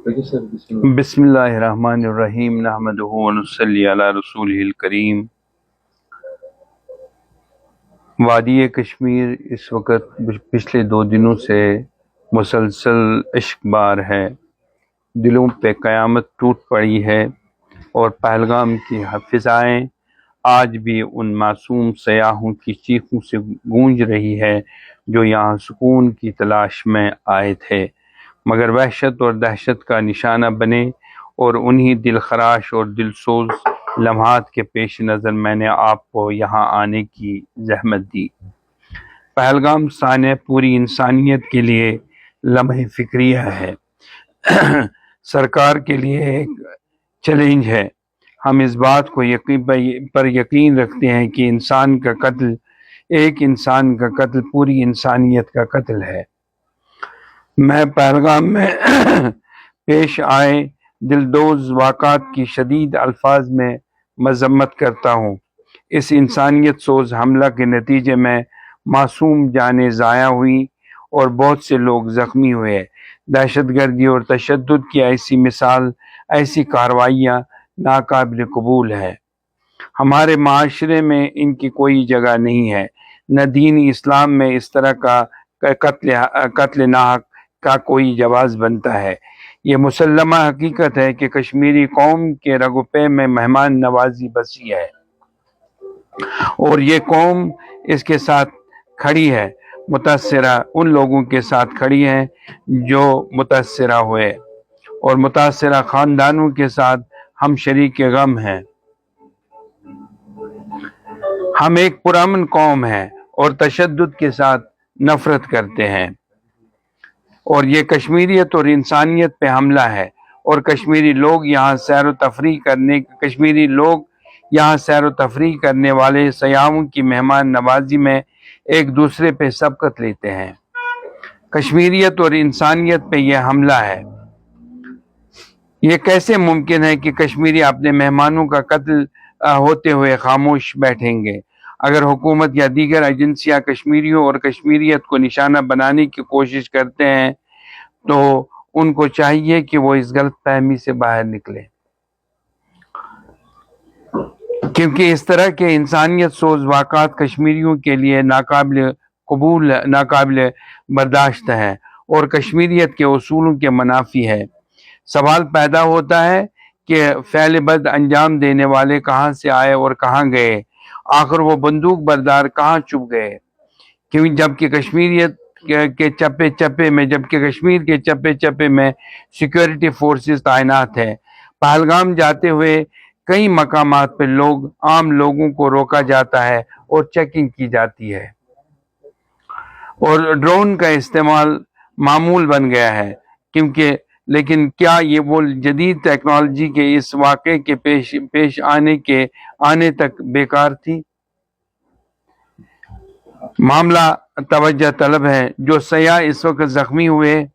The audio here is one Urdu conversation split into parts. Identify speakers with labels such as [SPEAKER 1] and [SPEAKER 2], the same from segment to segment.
[SPEAKER 1] بسم اللہ الرحمن الرحیم نحمدہ ونصلی علی رسولہ الکریم۔ وادی کشمیر اس وقت پچھلے 2 دنوں سے مسلسل عشق بار ہے، دلوں پہ قیامت ٹوٹ پڑی ہے، اور پہلگام کی فضائیں آج بھی ان معصوم سیاحوں کی چیخوں سے گونج رہی ہے جو یہاں سکون کی تلاش میں آئے تھے، مگر وحشت اور دہشت کا نشانہ بنے، اور انہی دل خراش اور دل سوز لمحات کے پیش نظر میں نے آپ کو یہاں آنے کی زحمت دی۔ پہلگام سانحہ پوری انسانیت کے لیے لمحہ فکریہ ہے، سرکار کے لیے ایک چیلنج ہے۔ ہم اس بات کو یقین رکھتے ہیں کہ ایک انسان کا قتل پوری انسانیت کا قتل ہے۔ میں پہلگام میں پیش آئے دلدوز واقعات کی شدید الفاظ میں مذمت کرتا ہوں۔ اس انسانیت سوز حملہ کے نتیجے میں معصوم جانیں ضائع ہوئی اور بہت سے لوگ زخمی ہوئے۔ دہشت گردی اور تشدد کی ایسی مثال، ایسی کارروائیاں ناقابل قبول ہے۔ ہمارے معاشرے میں ان کی کوئی جگہ نہیں ہے، نہ دین اسلام میں اس طرح کا قتل ناحق کا کوئی جواز بنتا ہے۔ یہ مسلمہ حقیقت ہے کہ کشمیری قوم کے رگ و پے میں مہمان نوازی بسی ہے، اور یہ قوم اس کے ساتھ کھڑی ہے، متاثرہ ان لوگوں کے ساتھ کھڑی ہے جو متاثرہ ہوئے، اور متاثرہ خاندانوں کے ساتھ ہم شریک غم ہیں۔ ہم ایک پرامن قوم ہیں اور تشدد کے ساتھ نفرت کرتے ہیں، اور یہ کشمیریت اور انسانیت پہ حملہ ہے، اور کشمیری لوگ یہاں سیر و تفریح کرنے والے سیاحوں کی مہمان نوازی میں ایک دوسرے پہ سبقت لیتے ہیں۔ کشمیریت اور انسانیت پہ یہ حملہ ہے۔ یہ کیسے ممکن ہے کہ کشمیری اپنے مہمانوں کا قتل ہوتے ہوئے خاموش بیٹھیں گے؟ اگر حکومت یا دیگر ایجنسیاں کشمیریوں اور کشمیریت کو نشانہ بنانے کی کوشش کرتے ہیں تو ان کو چاہیے کہ وہ اس غلط فہمی سے باہر نکلیں، کیونکہ اس طرح کے انسانیت سوز واقعات کشمیریوں کے لیے ناقابل برداشت ہے اور کشمیریت کے اصولوں کے منافی ہے۔ سوال پیدا ہوتا ہے کہ فعل بد انجام دینے والے کہاں سے آئے اور کہاں گئے؟ آخر وہ بندوق بردار کہاں چھپ گئے؟ جبکہ کشمیر کے چپے چپے میں سیکیورٹی فورسز تعینات ہے۔ پہلگام جاتے ہوئے کئی مقامات پہ عام لوگوں کو روکا جاتا ہے اور چیکنگ کی جاتی ہے، اور ڈرون کا استعمال معمول بن گیا ہے۔ لیکن کیا یہ وہ جدید ٹیکنالوجی کے اس واقعے کے پیش آنے تک بیکار تھی؟ معاملہ توجہ طلب ہے۔ جو سیاح اس وقت زخمی ہوئے،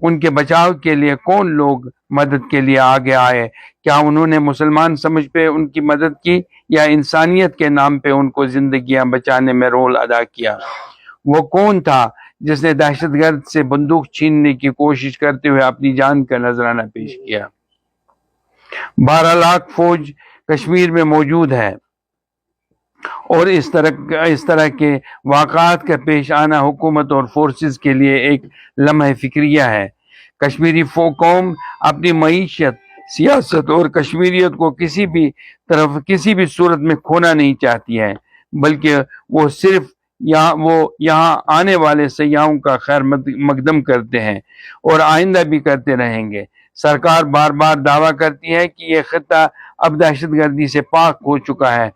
[SPEAKER 1] ان کے بچاؤ کے لیے کون لوگ مدد کے لیے آگے آئے؟ کیا انہوں نے مسلمان سمجھ پہ ان کی مدد کی، یا انسانیت کے نام پہ ان کو زندگیاں بچانے میں رول ادا کیا؟ وہ کون تھا جس نے دہشت گرد سے بندوق چھیننے کی کوشش کرتے ہوئے اپنی جان کا نذرانہ پیش کیا؟ 12 لاکھ فوج کشمیر میں موجود ہے، اور اس طرح کے واقعات کا پیش آنا حکومت اور فورسز کے لیے ایک لمحہ فکریہ ہے۔ کشمیری قوم اپنی معیشت، سیاست اور کشمیریت کو کسی بھی صورت میں کھونا نہیں چاہتی ہے، بلکہ وہ صرف یہاں آنے والے سیاحوں کا خیر مقدم کرتے ہیں اور آئندہ بھی کرتے رہیں گے۔ سرکار بار بار دعویٰ کرتی ہے کہ یہ خطہ اب دہشت گردی سے پاک ہو چکا ہے۔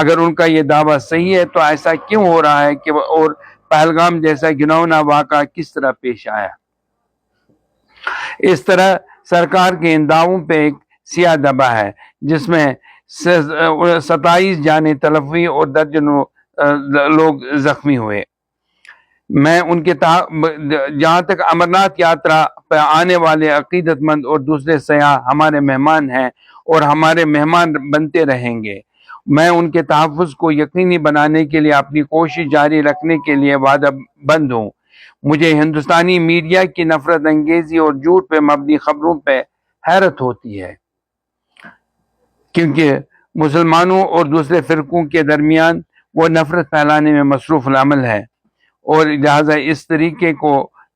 [SPEAKER 1] اگر ان کا یہ دعویٰ صحیح ہے تو ایسا کیوں ہو رہا ہے اور پہلگام جیسا گھناؤنا واقعہ کس طرح پیش آیا؟ اس طرح سرکار کے ان دعووں پہ ایک سیاہ دبا ہے جس میں 27 جانیں تلف ہوئی اور درجنوں لوگ زخمی ہوئے۔ میں ان کے جہاں تک امرناتھ یاترا پہ آنے والے عقیدت مند اور دوسرے سیاح ہمارے مہمان ہیں اور ہمارے مہمان بنتے رہیں گے، میں ان کے تحفظ کو یقینی بنانے کے لیے اپنی کوشش جاری رکھنے کے لیے وعدہ بند ہوں۔ مجھے ہندوستانی میڈیا کی نفرت انگیزی اور جھوٹ پہ مبنی خبروں پہ حیرت ہوتی ہے، کیونکہ مسلمانوں اور دوسرے فرقوں کے درمیان وہ نفرت پھیلانے میں مصروف العمل ہے، اور لہٰذا اس طریقے کو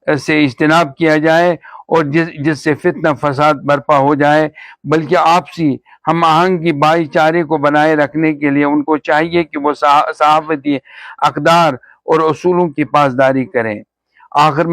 [SPEAKER 1] سے اجتناب کیا جائے اور جس سے فتنہ فساد برپا ہو جائے، بلکہ آپسی ہم آہنگی بھائی چارے کو بنائے رکھنے کے لیے ان کو چاہیے کہ وہ صحافتی اقدار اور اصولوں کی پاسداری کریں۔ آخر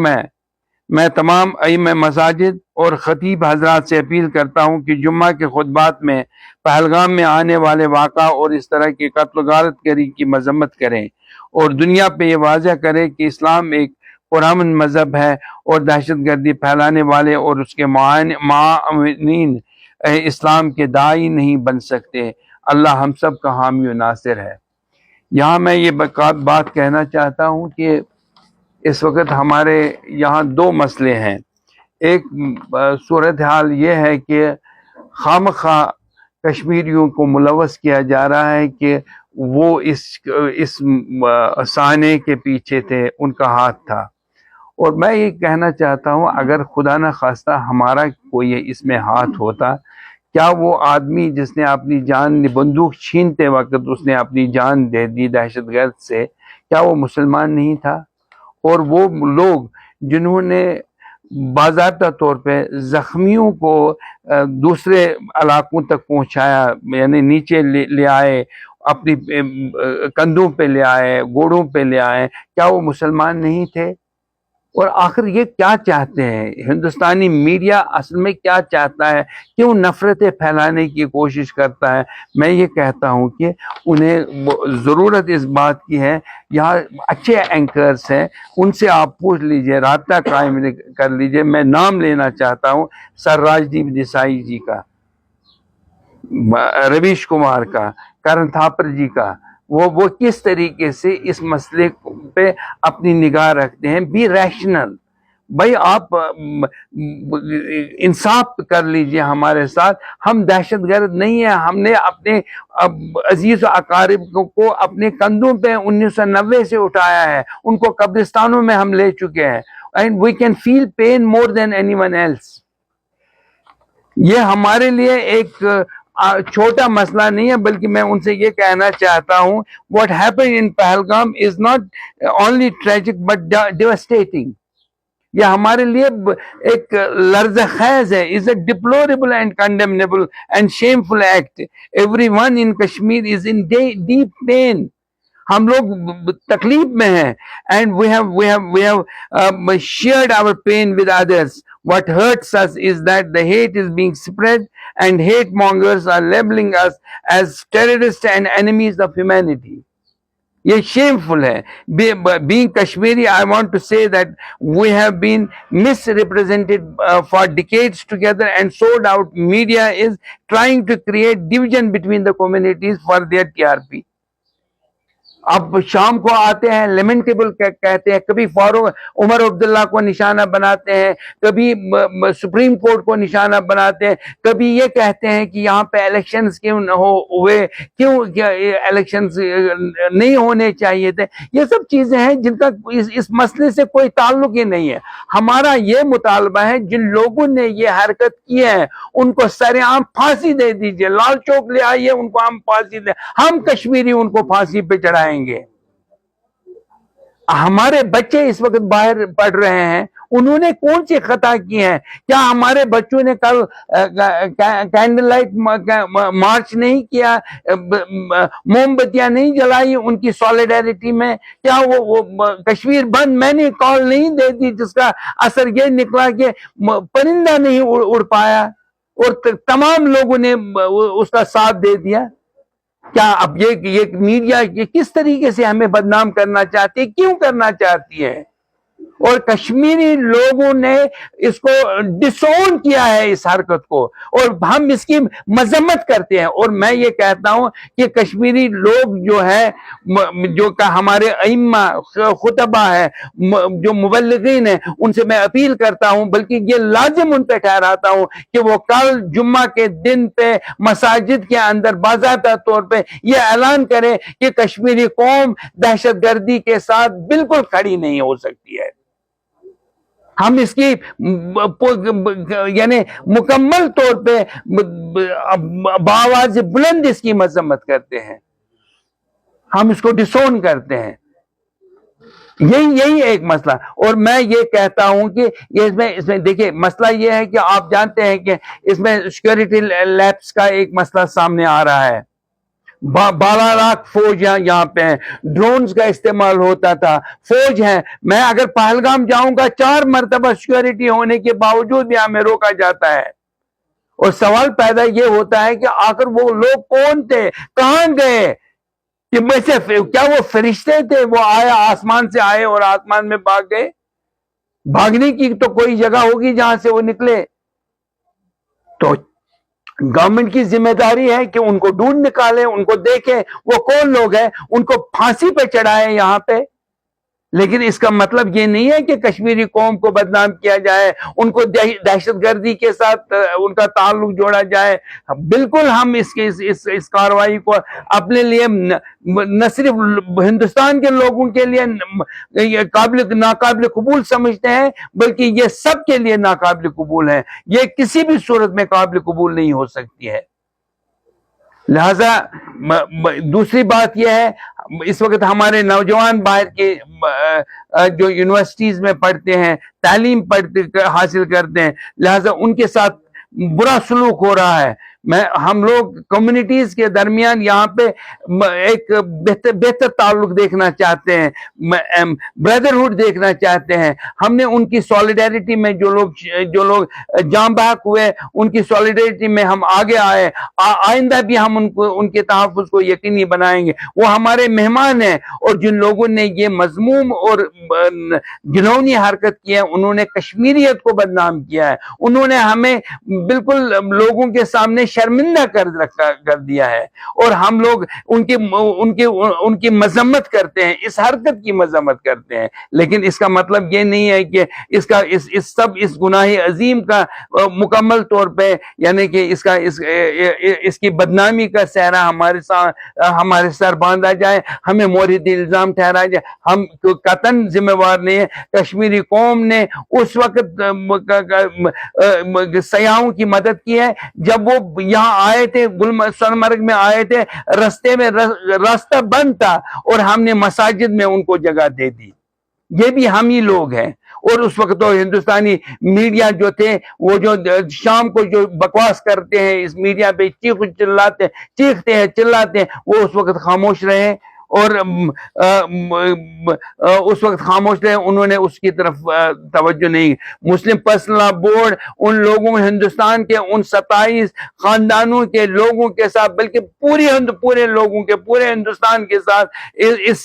[SPEAKER 1] میں تمام ائمہ مساجد اور خطیب حضرات سے اپیل کرتا ہوں کہ جمعہ کے خطبات میں پہلگام میں آنے والے واقعہ اور اس طرح کی قتل و غارت گری کی مذمت کریں اور دنیا پہ یہ واضح کریں کہ اسلام ایک پرامن مذہب ہے اور دہشت گردی پھیلانے والے اور اس کے معاونین اسلام کے داعی نہیں بن سکتے۔ اللہ ہم سب کا حامی و ناصر ہے۔ یہاں میں یہ بات کہنا چاہتا ہوں کہ اس وقت ہمارے یہاں دو مسئلے ہیں۔ ایک صورتحال یہ ہے کہ خامخواہ کشمیریوں کو ملوث کیا جا رہا ہے کہ وہ اس سانے کے پیچھے تھے، ان کا ہاتھ تھا، اور میں یہ کہنا چاہتا ہوں اگر خدا نہ خواستہ ہمارا کوئی اس میں ہاتھ ہوتا، کیا وہ آدمی جس نے اپنی جان بندوق چھینتے وقت اس نے اپنی جان دے دی دہشت گرد سے، کیا وہ مسلمان نہیں تھا؟ اور وہ لوگ جنہوں نے باضابطہ طور پہ زخمیوں کو دوسرے علاقوں تک پہنچایا، یعنی نیچے لے آئے، اپنی کندھوں پہ لے آئے، گوڑوں پہ لے آئے، کیا وہ مسلمان نہیں تھے؟ اور آخر یہ کیا چاہتے ہیں؟ ہندوستانی میڈیا اصل میں کیا چاہتا ہے؟ کیوں نفرتیں پھیلانے کی کوشش کرتا ہے؟ میں یہ کہتا ہوں کہ انہیں ضرورت اس بات کی ہے، یہاں اچھے اینکرز ہیں، ان سے آپ پوچھ لیجئے، رابطہ قائم کر لیجئے۔ میں نام لینا چاہتا ہوں سر راجدیپ دیسائی جی کا، رویش کمار کا، کرن تھاپر جی کا، وہ کس طریقے سے اس مسئلے پہ اپنی نگاہ رکھتے ہیں۔ بی ریشنل، بھائی آپ انصاف کر لیجئے ہمارے ساتھ، ہم دہشت گرد نہیں ہیں، ہم نے اپنے عزیز و اقارب کو اپنے کندھوں پہ 1990 سے اٹھایا ہے، ان کو قبرستانوں میں ہم لے چکے ہیں، and we can feel pain more than anyone else۔ یہ ہمارے لیے ایک چھوٹا مسئلہ نہیں ہے، بلکہ میں ان سے یہ کہنا چاہتا ہوں what happened in Pahalgam is not only tragic but devastating۔ یہ ہمارے لیے ایک لرز خیز ہے، is a deplorable and condemnable and shameful act۔ Everyone in Kashmir is in deep pain۔ ہم لوگ تکلیف میں ہیں، and we have shared our pain with others۔ What hurts us is that the hate is being spread and hate mongers are labeling us as terrorists and enemies of humanity۔ یہ shameful ہے۔ Being Kashmiri, I want to say that we have been misrepresented for decades together and sold out media is trying to create division between the communities for their TRP۔ اب شام کو آتے ہیں لیمنٹیبل کہتے ہیں، کبھی فاروق عمر عبداللہ کو نشانہ بناتے ہیں، کبھی سپریم کورٹ کو نشانہ بناتے ہیں، کبھی یہ کہتے ہیں کہ یہاں پہ الیکشنز کیوں نہ ہوئے، کیوں الیکشنز نہیں ہونے چاہیے تھے۔ یہ سب چیزیں ہیں جن کا اس مسئلے سے کوئی تعلق ہی نہیں ہے۔ ہمارا یہ مطالبہ ہے جن لوگوں نے یہ حرکت کی ہے ان کو سر عام پھانسی دے دیجئے، لال چوک لے آئیے، ان کو ہم پھانسی دیں، ہم کشمیری ان کو پھانسی پہ چڑھائیں گے۔ ہمارے بچے اس وقت باہر پڑھ رہے ہیں، انہوں نے کون سی خطا کی ہے؟ کیا ہمارے بچوں نے کل کینڈل لائٹ مارچ نہیں کیا، موم بتیاں نہیں جلائی ان کی سولیڈیرٹی میں؟ کیا وہ کشمیر بند میں نے کال نہیں دے دی جس کا اثر یہ نکلا کہ پرندہ نہیں اڑ پایا اور تمام لوگوں نے اس کا ساتھ دے دیا؟ کیا اب یہ میڈیا کس طریقے سے ہمیں بدنام کرنا چاہتی ہے؟ کیوں کرنا چاہتی ہے؟ اور کشمیری لوگوں نے اس کو ڈسون کیا ہے، اس حرکت کو، اور ہم اس کی مذمت کرتے ہیں۔ اور میں یہ کہتا ہوں کہ کشمیری لوگ جو ہے، جو کہ ہمارے ائمہ خطبہ ہے، جو مبلغین ہیں، ان سے میں اپیل کرتا ہوں، بلکہ یہ لازم ان پہ ٹھہراتا ہوں کہ وہ کل جمعہ کے دن پہ مساجد کے اندر باضابطہ طور پہ یہ اعلان کرے کہ کشمیری قوم دہشت گردی کے ساتھ بالکل کھڑی نہیں ہو سکتی ہے۔ ہم اس کی یعنی مکمل طور پہ بآواز بلند اس کی مذمت کرتے ہیں، ہم اس کو ڈسون کرتے ہیں. یہی ایک مسئلہ. اور میں یہ کہتا ہوں کہ اس میں دیکھیں مسئلہ یہ ہے کہ آپ جانتے ہیں کہ اس میں سیکورٹی لیپس کا ایک مسئلہ سامنے آ رہا ہے. 12 لاکھ فوج یہاں پہ ہیں، ڈرونز کا استعمال ہوتا تھا، فوج ہے. میں اگر پہلگام جاؤں گا 4 مرتبہ سیکورٹی ہونے کے باوجود بھی ہمیں روکا جاتا ہے. اور سوال پیدا یہ ہوتا ہے کہ آخر وہ لوگ کون تھے، کہاں گئے؟ کہ کیا وہ فرشتے تھے؟ وہ آسمان سے آئے اور آسمان میں بھاگ گئے؟ بھاگنے کی تو کوئی جگہ ہوگی جہاں سے وہ نکلے. تو گورنمنٹ کی ذمہ داری ہے کہ ان کو ڈھونڈ نکالے، ان کو دیکھیں وہ کون لوگ ہیں، ان کو پھانسی پہ چڑھائے یہاں پہ. لیکن اس کا مطلب یہ نہیں ہے کہ کشمیری قوم کو بدنام کیا جائے، ان کو دہشت گردی کے ساتھ ان کا تعلق جوڑا جائے. بالکل ہم اس کارروائی کو اپنے لیے نہ صرف ہندوستان کے لوگوں کے لیے ناقابل قبول سمجھتے ہیں، بلکہ یہ سب کے لیے ناقابل قبول ہے. یہ کسی بھی صورت میں قابل قبول نہیں ہو سکتی ہے. لہذا دوسری بات یہ ہے، اس وقت ہمارے نوجوان باہر کے جو یونیورسٹیز میں پڑھتے ہیں، تعلیم حاصل کرتے ہیں، لہذا ان کے ساتھ برا سلوک ہو رہا ہے. ہم لوگ کمیونٹیز کے درمیان یہاں پہ ایک بہتر تعلق دیکھنا چاہتے ہیں، بردرہڈ دیکھنا چاہتے ہیں. ہم نے ان کی سولیڈیرٹی میں جو لوگ جاں بحق ہوئے، ان کی سولیڈیرٹی میں ہم آگے آئے. آئندہ بھی ہم ان کے تحفظ کو یقینی بنائیں گے. وہ ہمارے مہمان ہیں، اور جن لوگوں نے یہ مذموم اور گھنونی حرکت کی ہے، انہوں نے کشمیریت کو بدنام کیا ہے. انہوں نے ہمیں بالکل لوگوں کے سامنے شرمندہ کر دیا ہے، اور ہم لوگ ان کی مذمت کرتے ہیں، اس حرکت کی مذمت کرتے ہیں. لیکن اس کا مطلب یہ نہیں ہے کہ اس گناہ عظیم کا مکمل طور پہ یعنی کہ اس کی بدنامی کا صحرا ہمارے سر باندھا جائے، ہمیں مورد الزام ٹھہرایا جائے. ہم قطعاً ذمہ وار نہیں ہے. کشمیری قوم نے اس وقت سیاحوں کی مدد کی ہے جب وہ یہاں آئے تھے، سونمرگ میں آئے تھے، رستے میں راستہ بند تھا، اور ہم نے مساجد میں ان کو جگہ دے دی. یہ بھی ہم ہی لوگ ہیں. اور اس وقت تو ہندوستانی میڈیا جو تھے، وہ جو شام کو جو بکواس کرتے ہیں اس میڈیا پہ، چیختے ہیں چلاتے ہیں، وہ اس وقت خاموش رہے. اور اس وقت خاموش رہے، انہوں نے اس کی طرف توجہ نہیں. مسلم پرسنل لا بورڈ ان لوگوں، ہندوستان کے ان 27 خاندانوں کے لوگوں کے ساتھ، بلکہ پورے لوگوں کے، پورے ہندوستان کے ساتھ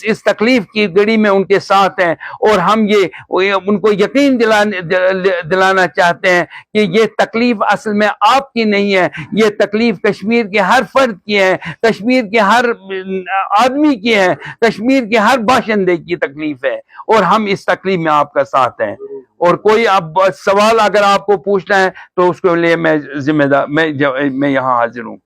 [SPEAKER 1] اس تکلیف کی گھڑی میں ان کے ساتھ ہیں. اور ہم ان کو یقین دلانا چاہتے ہیں کہ یہ تکلیف اصل میں آپ کی نہیں ہے، یہ تکلیف کشمیر کے ہر فرد کی ہے، کشمیر کے ہر آدمی کی ہے، کشمیر کے ہر باشندے کی تکلیف ہے. اور ہم اس تکلیف میں آپ کا ساتھ ہیں. اور کوئی اب سوال اگر آپ کو پوچھنا ہے تو اس کے لیے میں ذمہ دار، میں یہاں حاضر ہوں.